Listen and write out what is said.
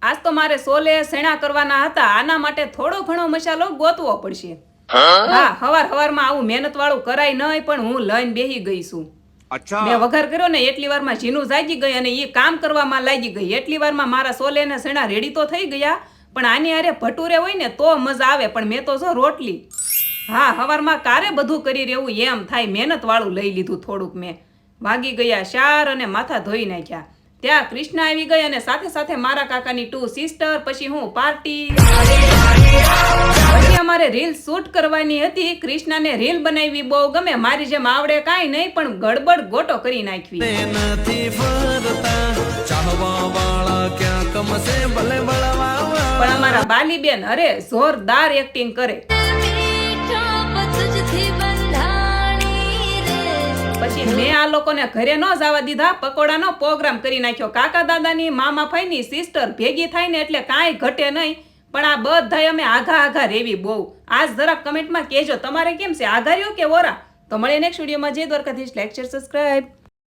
આજ તો મારે સોલે સેણા કરવાના હતા, આના માટે થોડો ઘણો મસાલો ગોતવો પડશે. હા, હવારમાં આવું મહેનત વાળું કરાય નહીં, પણ હું લઈને બેહી ગઈ છું. મેં વઘાર કર્યો ને એટલી વારમાં ઝીનું જાગી ગઈ અને એ કામ કરવામાં લાગી ગઈ. એટલી વારમાં મારા સોલે ને સેણા રેડી તો થઈ ગયા, પણ આની હારે ભટુરે હોય ને તો મજા આવે. પણ મેં તો જો રોટલી, હા, હવારમાં કારે બધું કરી રહેવું એમ થાય. મહેનત વાળું લઈ લીધું થોડુંક. મેં વાગી ગયા 4 અને માથા ધોઈ નાખ્યા. ત્યાં કૃષ્ણ આવી ગઈ અને સાથે સાથે મારા કાકાની 2 સિસ્ટર. પછી હું પાર્ટી. પછી અમારે રીલ શૂટ કરવાની હતી. કૃષ્ણને રીલ બનાવી બહુ ગમે. મારી જેમ આવડે કાંઈ નહીં, પણ ગડબડ ગોટો કરી નાખવી. પણ અમારા બાલીબેન અરે જોરદાર એક્ટિંગ કરે. પછી મેં આ લોકોને ઘરે ન જવા દીધા, પકોડાનો પ્રોગ્રામ કરી નાખ્યો. કાકા દાદાની, મામા ફાઈની સિસ્ટર ભેગી થાય ને એટલે કાંઈ ઘટે નહીં. પણ આ બધાય અમે આઘા રેવી બહુ. આજ જરાક કમેન્ટમાં કહેજો તમારે કેમ છે, આઘા રહ્યો કે ઓરા. તો મળીએ નેક્સ્ટ વિડીયોમાં. જય દ્વારકાધીશ. Like, share, subscribe.